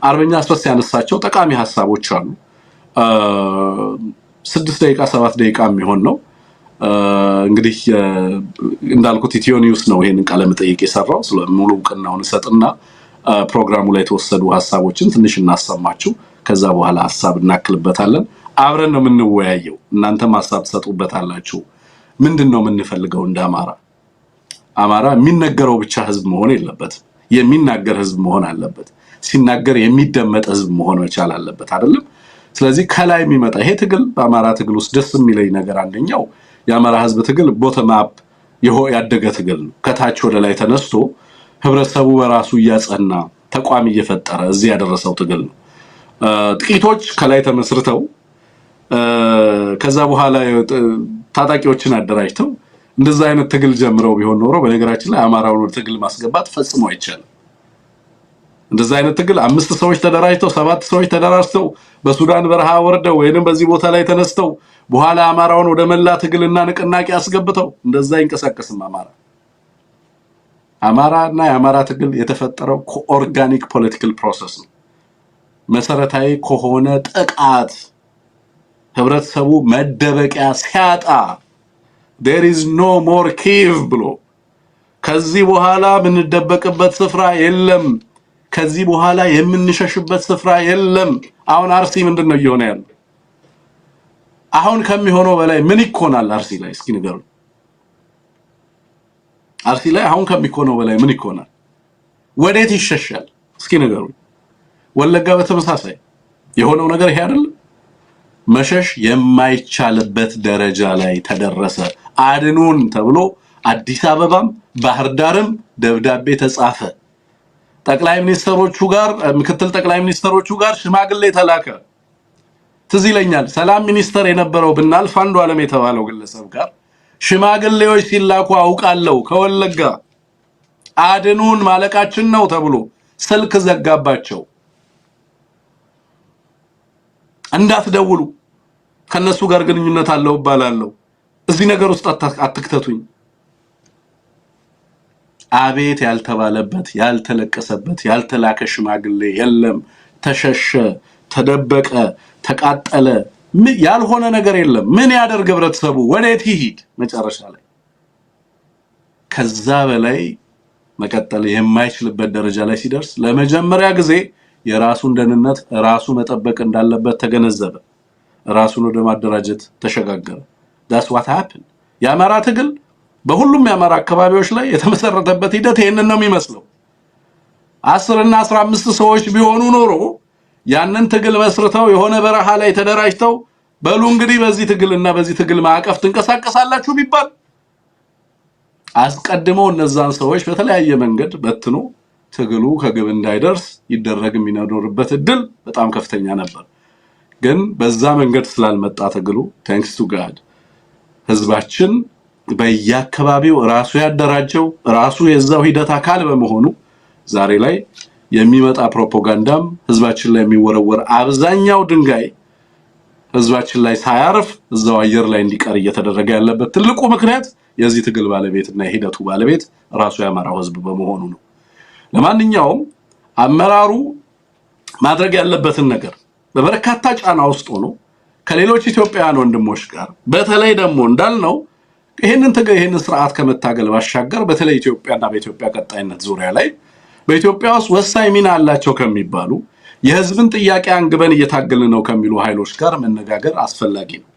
አርበኛ አስረስ ያነሳቸው ጠቃሚ ሐሳቦች አሉ 6 ደቂቃ 7 ደቂቃ የሚሆን ነው እንግዲህ እንዳልኩት ኢትዮ ኒውስ ነው ይሄንን ቃለ መጠይቅ የሰራው ሙሉ ዕውቅናውን ሰጥና ፕሮግራሙ ላይ ተወሰዱ ሐሳቦችን ትንሽ እናሰማችሁ ከዛ በኋላ ሐሳብ እናክልበታለን አብረን ነው የምንወያየው እናንተም ሐሳብ ተሰጡበታላችሁ ምንድነው የምንፈልገው እንደ አማራ የሚነገረው ብቻ ህዝብ መሆን የለበትም የሚናገር ህዝብ መሆን አለበት ሲናገር የሚደመጥ ህዝብ መሆን መቻል አለበት አይደለም ስለዚህ ከላይ የሚመጣ ይሄ ትግል በአማራ ትግል ውስጥ ደስ የሚለኝ ነገር አንደኛው የአማራ ህዝብ ትግል ቦተም አፕ ያደገ ትግል ነው ከታች ወደ ላይ ተነስቶ ህብረተሰቡ በራሱ ያጸና ተቋም እየፈጠረ እዚህ ያደረሰው ትግል ነው ጥቂቶች ከላይ ተመስርተው ከዛ በኋላ ታጣቂዎችን አደራጅተው እንደዛ አይነት ትግል ጀምረው ቢሆን ኖሮ በነገራችን ላይ አማራውን ወደ ትግል ማስገባት ፈጽሞ አይቻልም እንደዛ አይነት ትግል 5 ሰዎች ተደራጅተው 7 ሰዎች ተደራጅተው በሱዳን በረሃ ወርደው ወይንም በዚህ ቦታ ላይ ተነስተው በኋላ አማራውን ወደ መላ ትግልና ንቅናቄ አስገብተው እንደዛ ይንቀሳቀስም አማራና የአማራ ትግል የተፈጠረው ኦርጋኒክ ፖለቲካል ፕሮሰስ ነው መሰረታዊ ከሆነ ጥቃት ህብረተሰቡ መደበቂያ ሲያጣ there is no more cave ብሎ ከዚህ በኋላ ምንደበቅበት ስፍራ የለም ከዚህ በኋላ የምንሸሽበት ስፍራ የለም አሁን አርሲ ምንድነው እየሆነ ያለው አሁን ከሚሆነው በላይ ምን ይኮናል አርሲ ላይ እስኪ ንገሩ አርሲ ላይ አሁን ከሚኮነው በላይ ምን ይኮናል ወዴት ይሸሻል እስኪ ንገሩ ወለጋ በተመሳሳይ የሆነው ነገር ይሄ አይደል መሸሽ የማይቻልበት ደረጃ ላይ ተደረሰ አድኑን ተብሎ አዲስ አበባም ባህር ዳርም ደብዳቤ ተጻፈ ጠቅላይ ሚኒስትሮቹ ጋር ምክትል ጠቅላይ ሚኒስትሮቹ ጋር ሽማግሌ ተላከ ትዝ ይለኛል ሰላም ሚኒስተር የነበረው ብናልፍ አንዱ ዓለም የተባለው ግለሰብ ጋር ሽማግሌዎች ሲላኩ አውቃለሁ ከወለጋ አድኑን ማለቃችን ነው ተብሎ ስልክ ዘጋባቸው እንዳትደውሉ ከነሱ ጋር ግንኙነት አለው ባላለው እዚህ ነገር ውስጥ አትክተቱኝ አቤት ያልተባለበት ያልተለቀሰበት ያልተላከ ሽማግሌ የለም ተሸሸ ተደበቀ ተቃጠለ ያልሆነ ነገር የለም ምን ያደርግ ህብረተሰቡ ወዴት ይሄድ መጨረሻ ላይ ከዛ በላይ መቀጠል የማይችልበት ደረጃ ላይ ሲደርስ ለመጀመሪያ ጊዜ የራሱን ደህንነት ራሱ መጠበቅ እንዳለበት ተገነዘበ ራሱን ወደ ማደራጀት ተሸጋገረ that's what happened የአማራ ትግል በሁሉም የአማራ አካባቢዎች ላይ የተመሰረተበት ሂደት ይሄንን ነው የሚመስለው 10 እና 15 ሰዎች ቢሆኑ ኖሮ ያንን ትግል መስርተው የሆነ በረሃ ላይ ተደራጅተው በሉ እንግዲህ በዚህ ትግልና በዚህ ትግል ማዕቀፍ ትንቀሳቀሳላችሁ ቢባል አስቀድመው እነዛን ሰዎች በተለያየ መንገድ በትኖ ትግሉ ከግብ እንዳይደርስ ይደረግ የሚኖርበት እድል በጣም ከፍተኛ ነበር ግን በዛ መንገድ ስላልመጣ ትግሉ thanks to god ህዝባችን በየአካባቢው ራሱ ያደራጀው ራሱ የዛው ሂደት አካል በመሆኑ ዛሬ ላይ የሚመጣ ፕሮፓጋንዳም ህዝባችን ላይ የሚወረወር አብዛኛው ድንጋይ ህዝባችን ላይ ሳያርፍ እዛው አየር ላይ እንዲቀር እየተደረገ ያለበት ትልቁ ምክንያት የዚህ ትግል ባለቤትና የሂደቱ ባለቤት ራሱ ያማራው ህዝብ በመሆኑ ነው ለማንኛውም አመራሩ ማድረግ ያለበትን ነገር በበርካታ ጫና ውስጥ ሆኖ ከሌሎች ኢትዮጵያውያን ወንድሞች ጋር በተለይ ደግሞ እንዳልነው ይሄንን ስርዓት ከመታገል ባሻገር በተለይ ኢትዮጵያና በኢትዮጵያ ቀጣይነት ዙሪያ ላይ በኢትዮጵያ ውስጥ ወሳኝ ሚና አላቸው ከሚባሉ የህዝብን ጥያቄ አንግበን እየታገልን ነው ከሚሉ ኃይሎች ጋር መነጋገር አስፈላጊ ነው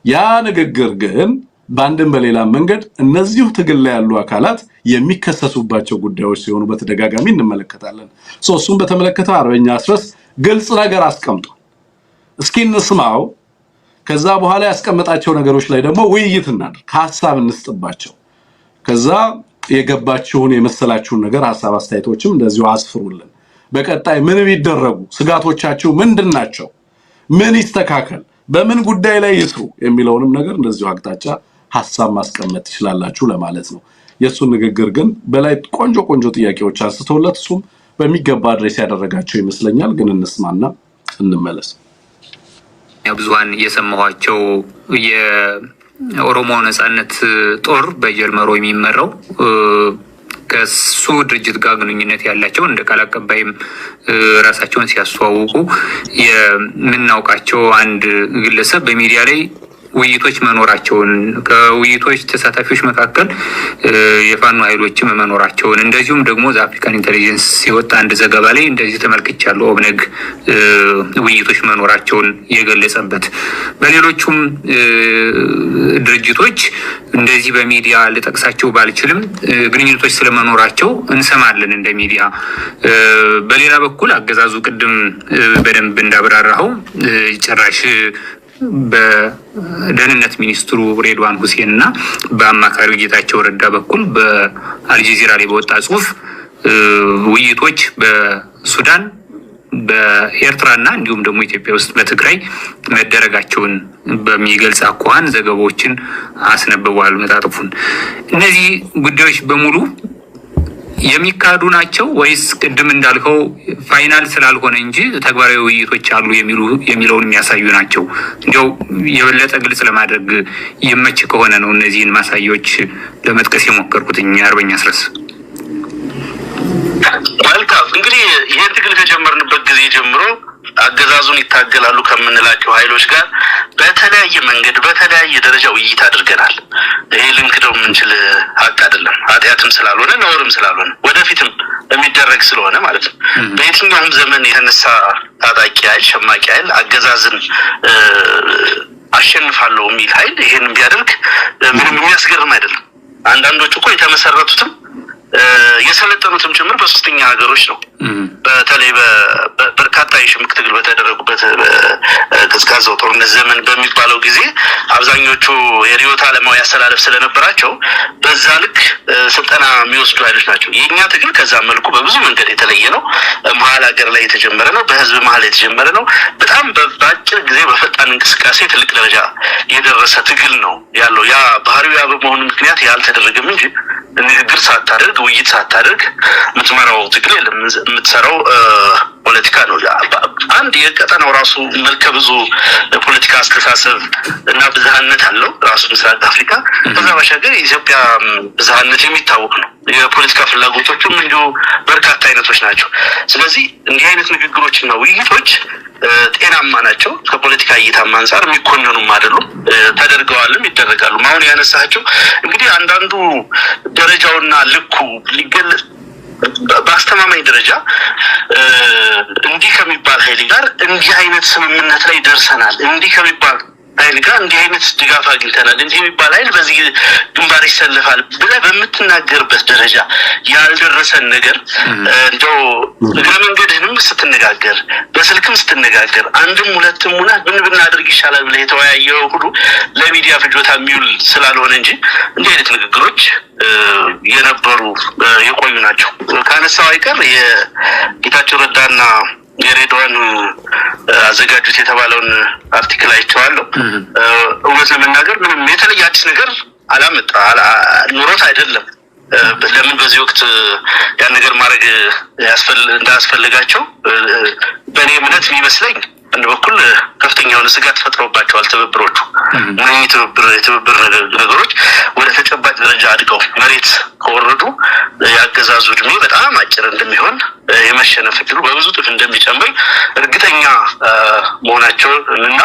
ያ ንግግር ግን ባንድም በሌላ መንገድ እነዚሁ ትግል ላይ ያሉ አካላት የሚከሰሱባቸው ጉዳዮች ሲሆኑ በተደጋጋሚ እንመለከታለን እሱን በተመለከተ አርበኛ አስረስ ግልጽ ነገር አስቀምጧል እስኪ እንስማው ከዛ በኋላ ያስቀመጣቸው ነገሮች ላይ ደግሞ ውይይት እናድርግ ሐሳብ እንስጥባቸው ከዛ የገባችሁን የመሰላችሁን ነገር ሐሳብ አስተያየቶችም እንደዚሁ አስፍሩልን በቀጣይ ምን ቢደረጉ ስጋቶቻችሁ ምንድናቸው ምን ይስተካከል በምን ጉዳይ ላይ ይስሩ የሚለውንም ነገር እንደዚሁ አቅጣጫ ሐሳብ ማስቀመጥ ይችላልላችሁ ለማለት ነው የሱን ንግግር ግን በላይ ቆንጆ ጥያቄዎች አንስተውለት እሱም በሚገባ አድሬስ ያደረጋቸው ይመስለኛል ግን እንስማና እንመለስ ብዙሃን የሰማኋቸው የኦሮሞ ነጻነት ጦር በጀልመሮ የሚመራው ከሱ ድርጅት ጋር ግንኙነት ያላቸው እንደ ቃል አቀባይም ራሳቸውን ሲያስተዋውቁ የምናውቃቸው አንድ ግለሰብ በሚዲያ ላይ ውይይቶች መኖራቸውን ከውይይቶች ተሳታፊዎች መካከል የፋኖ ኃይሎችም መኖራቸውን እንደዚሁም ደግሞ አፍሪካን ኢንተሊጀንስ ሲወጣ አንድ ዘገባ ላይ እንደዚህ ተመልክቻለሁ። ኦብነግ ውይይቶች መኖራቸውን የገለጸበት በሌሎቹም ድርጅቶች እንደዚህ በሚዲያ ልጠቅሳቸው ባልችልም ግንኙነቶች ስለመኖራቸው እንሰማለን እንደ ሚዲያ። በሌላ በኩል አገዛዙ ቅድም በደንብ እንዳብራራኸው ጭራሽ በደህንነት ሚኒስትሩ ሬድዋን ሁሴን እና በአማካሪው ጌታቸው ረዳ በኩል በአልጀዚራ ላይ በወጣ ጽሁፍ ውይይቶች በሱዳን በኤርትራና እንዲሁም ደግሞ ኢትዮጵያ ውስጥ በትግራይ መደረጋቸውን በሚገልጽ አኳኋን ዘገባዎችን አስነብበዋል መጣጥፉን። እነዚህ ጉዳዮች በሙሉ የሚካዱ ናቸው ወይስ ቅድም እንዳልከው ፋይናል ስላልሆነ እንጂ ተግባራዊ ውይይቶች አሉ የሚለውን የሚያሳዩ ናቸው? እንዲያው የበለጠ ግልጽ ለማድረግ ይመች ከሆነ ነው እነዚህን ማሳያዎች ለመጥቀስ የሞከርኩትኝ። አርበኛ አስረስ መልካም። እንግዲህ ይህን ትግል ከጀመርንበት ጊዜ ጀምሮ አገዛዙን ይታገላሉ ከምንላቸው ኃይሎች ጋር በተለያየ መንገድ በተለያየ ደረጃ ውይይት አድርገናል። ይህ ልንክደው የምንችል ሀቅ አይደለም። ኃጢአትም ስላልሆነ ነውርም ስላልሆነ ወደፊትም የሚደረግ ስለሆነ ማለት ነው። በየትኛውም ዘመን የተነሳ ታጣቂ ኃይል ሸማቂ ኃይል አገዛዝን አሸንፋለሁ የሚል ኃይል ይሄን ቢያደርግ ምንም የሚያስገርም አይደለም። አንዳንዶቹ እኮ የተመሰረቱትም የሰለጠኑትም ጭምር በሶስተኛ ሀገሮች ነው። በተለይ በርካታ የሽምቅ ትግል በተደረጉበት ቀዝቃዛው ጦርነት ዘመን በሚባለው ጊዜ አብዛኞቹ የርዕዮተ ዓለማዊ አስተላለፍ ስለነበራቸው በዛ ልክ ስልጠና የሚወስዱ ኃይሎች ናቸው። የእኛ ትግል ከዛ መልኩ በብዙ መንገድ የተለየ ነው። መሀል ሀገር ላይ የተጀመረ ነው። በህዝብ መሀል የተጀመረ ነው። በጣም በአጭር ጊዜ በፈጣን እንቅስቃሴ ትልቅ ደረጃ የደረሰ ትግል ነው ያለው። ያ ባህሪው ያ በመሆኑ ምክንያት ያልተደረገም እንጂ ንግግር ሳታደርግ ውይይት ሳታደርግ የምትመራው ትግል የለም። የምትሰራው ፖለቲካ ነው። አንድ የቀጠናው ራሱ መልከ ብዙ ፖለቲካ አስተሳሰብ እና ብዝሃነት አለው ራሱ ምስራቅ አፍሪካ። ከዛ ባሻገር የኢትዮጵያ ብዝሃነት የሚታወቅ ነው። የፖለቲካ ፍላጎቶቹም እንዲሁ በርካታ አይነቶች ናቸው። ስለዚህ እንዲህ አይነት ንግግሮችና ውይይቶች ጤናማ ናቸው። ከፖለቲካ እይታም አንጻር የሚኮነኑም አይደሉም። ተደርገዋልም ይደረጋሉ። አሁን ያነሳቸው እንግዲህ አንዳንዱ ደረጃውና ልኩ ሊገለጽ በአስተማማኝ ደረጃ እንዲህ ከሚባል ኃይል ጋር እንዲህ አይነት ስምምነት ላይ ደርሰናል፣ እንዲህ ከሚባል ኃይል ጋር እንዲህ አይነት ድጋፍ አግኝተናል፣ እንዲህ የሚባል ኃይል በዚህ ግንባር ይሰልፋል ብለህ በምትናገርበት ደረጃ ያልደረሰን ነገር እንደው እግረ መንገድህንም ስትነጋገር በስልክም ስትነጋገር አንድም ሁለትም ሆነ ምን ብናደርግ ይሻላል ብለህ የተወያየው ሁሉ ለሚዲያ ፍጆታ የሚውል ስላልሆነ እንጂ እንዲህ አይነት ንግግሮች የነበሩ የቆዩ ናቸው። ካነሳው አይቀር የጌታቸው ረዳና የሬድዋን አዘጋጁት የተባለውን አርቲክል አይቼዋለሁ። እውነት ለመናገር ምንም የተለየ አዲስ ነገር አላመጣ ኑሮት አይደለም። ለምን በዚህ ወቅት ያን ነገር ማድረግ እንዳያስፈልጋቸው በእኔ እምነት የሚመስለኝ አንድ በኩል ከፍተኛ የሆነ ስጋት ፈጥሮባቸዋል ትብብሮቹ። እነዚህ የትብብር ነገሮች ወደ ተጨባጭ ደረጃ አድገው መሬት ከወረዱ የአገዛዙ እድሜ በጣም አጭር እንደሚሆን የመሸነፍ እድሉ በብዙ እጥፍ እንደሚጨምር እርግጠኛ መሆናቸውን እና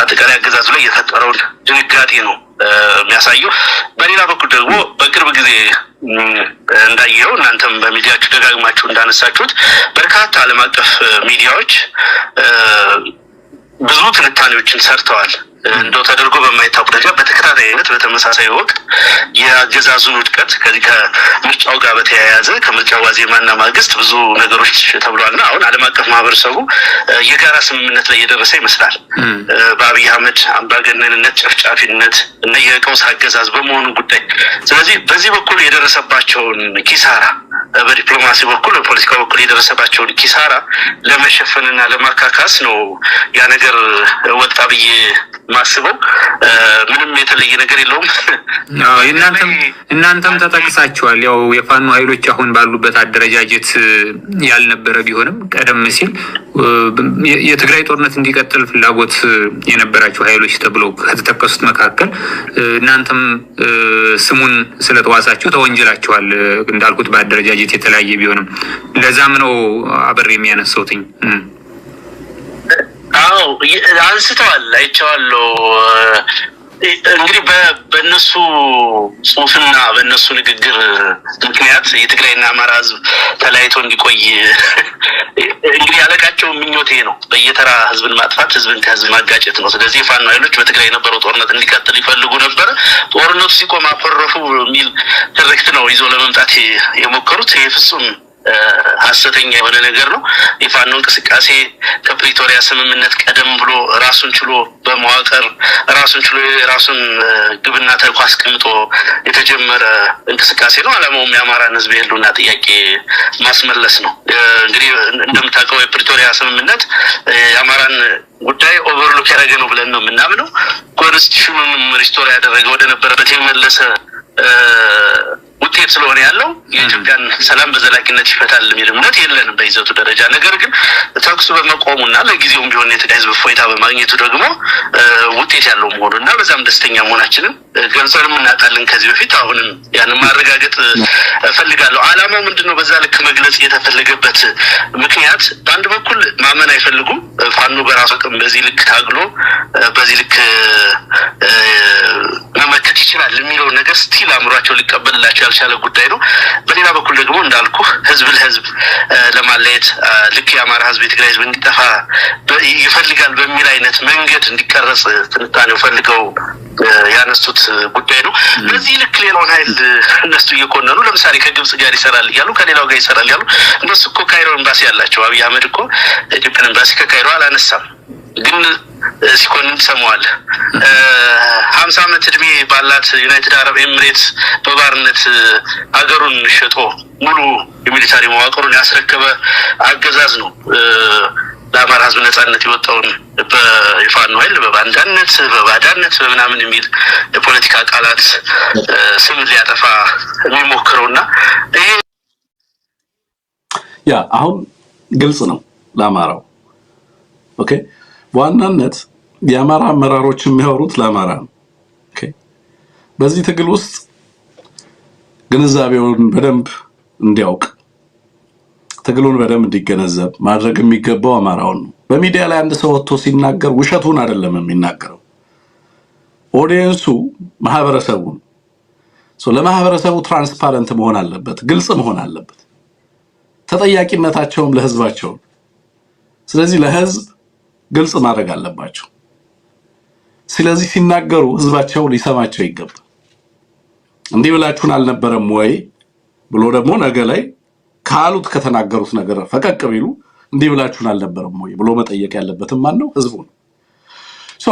አጠቃላይ አገዛዙ ላይ የፈጠረውን ድንጋጤ ነው የሚያሳየው። በሌላ በኩል ደግሞ በቅርብ ጊዜ እንዳየው እናንተም በሚዲያችሁ ደጋግማችሁ እንዳነሳችሁት በርካታ ዓለም አቀፍ ሚዲያዎች ብዙ ትንታኔዎችን ሰርተዋል። እንደው ተደርጎ በማይታወቅ ደረጃ በተከታታይነት በተመሳሳይ ወቅት የአገዛዙን ውድቀት ከዚህ ከምርጫው ጋር በተያያዘ ከምርጫው ዋዜማና ማግስት ብዙ ነገሮች ተብሏልና አሁን ዓለም አቀፍ ማህበረሰቡ የጋራ ስምምነት ላይ የደረሰ ይመስላል በአብይ አህመድ አምባገነንነት፣ ጨፍጫፊነት እና የቀውስ አገዛዝ በመሆኑ ጉዳይ። ስለዚህ በዚህ በኩል የደረሰባቸውን ኪሳራ በዲፕሎማሲ በኩል በፖለቲካ በኩል የደረሰባቸውን ኪሳራ ለመሸፈንና ለማካካስ ነው ያ ነገር ወጣ ብዬ ማስበው። ምንም የተለየ ነገር የለውም። እናንተም ተጠቅሳችኋል። ያው የፋኖ ኃይሎች አሁን ባሉበት አደረጃጀት ያልነበረ ቢሆንም ቀደም ሲል የትግራይ ጦርነት እንዲቀጥል ፍላጎት የነበራቸው ኃይሎች ተብለው ከተጠቀሱት መካከል እናንተም ስሙን ስለተዋሳችሁ ተወንጅላችኋል። እንዳልኩት በአደረጃጀት የተለያየ ቢሆንም ለዛም ነው አብሬ የሚያነሳውትኝ። አዎ አንስተዋል፣ አይቼዋለሁ። እንግዲህ በእነሱ ጽሁፍና በእነሱ ንግግር ምክንያት የትግራይና አማራ ህዝብ ተለያይቶ እንዲቆይ እንግዲህ ያለቃቸው ምኞቴ ነው። በየተራ ህዝብን ማጥፋት፣ ህዝብን ከህዝብ ማጋጨት ነው። ስለዚህ የፋኖ ኃይሎች በትግራይ የነበረው ጦርነት እንዲቀጥል ይፈልጉ ነበር። ጦርነቱ ሲቆም አኮረፉ የሚል ትርክት ነው ይዞ ለመምጣት የሞከሩት። ይሄ ፍጹም ሐሰተኛ የሆነ ነገር ነው። የፋኖ እንቅስቃሴ ከፕሪቶሪያ ስምምነት ቀደም ብሎ ራሱን ችሎ በመዋቀር ራሱን ችሎ የራሱን ግብና ተልዕኮ አስቀምጦ የተጀመረ እንቅስቃሴ ነው። ዓላማውም የአማራን ህዝብ የህልውና ጥያቄ ማስመለስ ነው። እንግዲህ እንደምታውቀው የፕሪቶሪያ ስምምነት የአማራን ጉዳይ ኦቨርሎክ ያደረገ ነው ብለን ነው የምናምነው። ኮንስቲቱሽኑንም ሪስቶር ያደረገ ወደ ነበረበት የመለሰ ውጤት ስለሆነ ያለው የኢትዮጵያን ሰላም በዘላቂነት ይፈታል የሚል እምነት የለንም በይዘቱ ደረጃ። ነገር ግን ተኩስ በመቆሙና ለጊዜውም ቢሆን የትግራይ ህዝብ እፎይታ በማግኘቱ ደግሞ ውጤት ያለው መሆኑና በዛም ደስተኛ መሆናችንን ገልጸንም እናውቃለን ከዚህ በፊት። አሁንም ያንን ማረጋገጥ እፈልጋለሁ። ዓላማው ምንድነው? በዛ ልክ መግለጽ የተፈለገበት ምክንያት በአንድ በኩል ማመን አይፈልጉም። ፋኖ በራሱ አቅም በዚህ ልክ ታግሎ በዚህ ልክ መመከት ይችላል የሚለው ነገር ስቲል አእምሯቸው ሊቀበልላቸው ያልቻለ ጉዳይ ነው። በሌላ በኩል ደግሞ እንዳልኩ ህዝብ ለህዝብ ለማለየት ልክ የአማራ ህዝብ የትግራይ ህዝብ እንዲጠፋ ይፈልጋል በሚል አይነት መንገድ እንዲቀረጽ ትንታኔው ፈልገው ያነሱት ጉዳይ ነው። በዚህ ልክ ሌላውን ኃይል እነሱ እየኮነኑ ለምሳሌ ከግብጽ ጋር ይሰራል እያሉ ከሌላው ጋር ይሰራል እያሉ እነሱ እኮ ካይሮ ኤምባሲ ያላቸው አብይ አህመድ እኮ ኢትዮጵያን ኤምባሲ ከካይሮ አላነሳም፣ ግን ሲኮንን ትሰማዋለህ። 50 ዓመት እድሜ ባላት ዩናይትድ አረብ ኤምሬትስ በባርነት አገሩን ሸጦ ሙሉ የሚሊታሪ መዋቅሩን ያስረከበ አገዛዝ ነው ለአማራ ህዝብ ነጻነት የወጣውን በይፋኖ ኃይል በባንዳነት በባዳነት በምናምን የሚል የፖለቲካ ቃላት ስም ሊያጠፋ የሚሞክረውና ይሄ ያ አሁን ግልጽ ነው ለአማራው። ኦኬ ዋናነት የአማራ አመራሮች የሚያወሩት ለአማራ ነው። ኦኬ በዚህ ትግል ውስጥ ግንዛቤውን በደንብ እንዲያውቅ ትግሉን በደንብ እንዲገነዘብ ማድረግ የሚገባው አማራውን ነው። በሚዲያ ላይ አንድ ሰው ወጥቶ ሲናገር ውሸቱን አይደለም የሚናገረው፣ ኦዲየንሱ ማህበረሰቡ ነው። ለማህበረሰቡ ትራንስፓረንት መሆን አለበት፣ ግልጽ መሆን አለበት፣ ተጠያቂነታቸውም ለህዝባቸው። ስለዚህ ለህዝብ ግልጽ ማድረግ አለባቸው። ስለዚህ ሲናገሩ ህዝባቸው ሊሰማቸው ይገባል። እንዲህ ብላችሁን አልነበረም ወይ ብሎ ደግሞ ነገ ላይ ካሉት ከተናገሩት ነገር ፈቀቅ ቢሉ እንዲህ ብላችሁን አልነበረም ወይ ብሎ መጠየቅ ያለበትም ማን ነው? ህዝቡ ነው።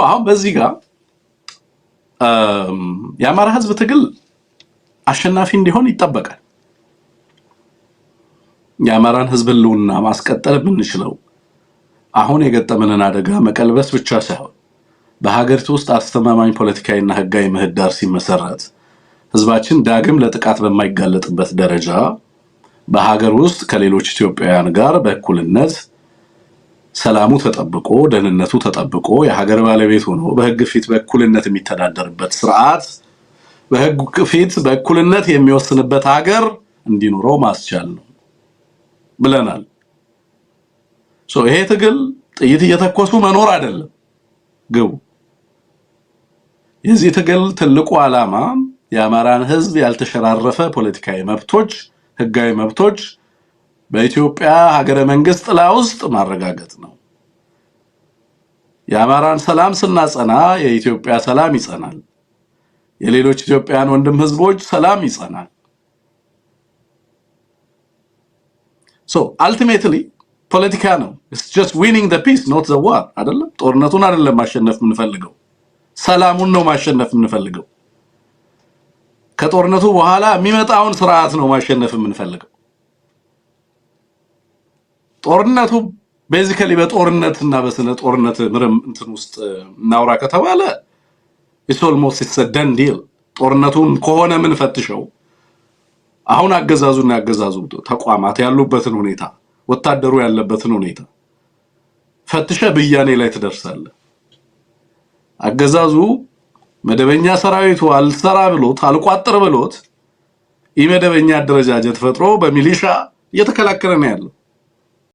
አሁን በዚህ ጋር የአማራ ህዝብ ትግል አሸናፊ እንዲሆን ይጠበቃል። የአማራን ህዝብ ህልውና ማስቀጠል የምንችለው አሁን የገጠመንን አደጋ መቀልበስ ብቻ ሳይሆን በሀገሪቱ ውስጥ አስተማማኝ ፖለቲካዊና ህጋዊ ምህዳር ሲመሰረት ህዝባችን ዳግም ለጥቃት በማይጋለጥበት ደረጃ በሀገር ውስጥ ከሌሎች ኢትዮጵያውያን ጋር በእኩልነት ሰላሙ ተጠብቆ ደህንነቱ ተጠብቆ የሀገር ባለቤት ሆኖ በህግ ፊት በእኩልነት የሚተዳደርበት ስርዓት በህግ ፊት በእኩልነት የሚወስንበት ሀገር እንዲኖረው ማስቻል ነው ብለናል። ይሄ ትግል ጥይት እየተኮሱ መኖር አይደለም ግቡ። የዚህ ትግል ትልቁ ዓላማ የአማራን ህዝብ ያልተሸራረፈ ፖለቲካዊ መብቶች፣ ህጋዊ መብቶች በኢትዮጵያ ሀገረ መንግስት ጥላ ውስጥ ማረጋገጥ ነው። የአማራን ሰላም ስናጸና የኢትዮጵያ ሰላም ይጸናል። የሌሎች ኢትዮጵያውያን ወንድም ህዝቦች ሰላም ይጸናል። ultimately ፖለቲካ ነው። it's just winning the peace not the war አይደለም። ጦርነቱን አይደለም ማሸነፍ የምንፈልገው፣ ሰላሙን ነው ማሸነፍ የምንፈልገው። ከጦርነቱ በኋላ የሚመጣውን ስርዓት ነው ማሸነፍ የምንፈልገው። ጦርነቱ ቤዚካሊ በጦርነትና በስነ ጦርነት ምርም እንትን ውስጥ እናውራ ከተባለ it's almost a done deal። ጦርነቱን ከሆነ ምን ፈትሸው አሁን አገዛዙና ያገዛዙ ተቋማት ያሉበትን ሁኔታ፣ ወታደሩ ያለበትን ሁኔታ፣ ፈትሸ ብያኔ ላይ ትደርሳለህ። አገዛዙ መደበኛ ሰራዊቱ አልሰራ ብሎት አልቋጥር ብሎት ኢመደበኛ አደረጃጀት ፈጥሮ በሚሊሻ እየተከላከለ ነው ያለው።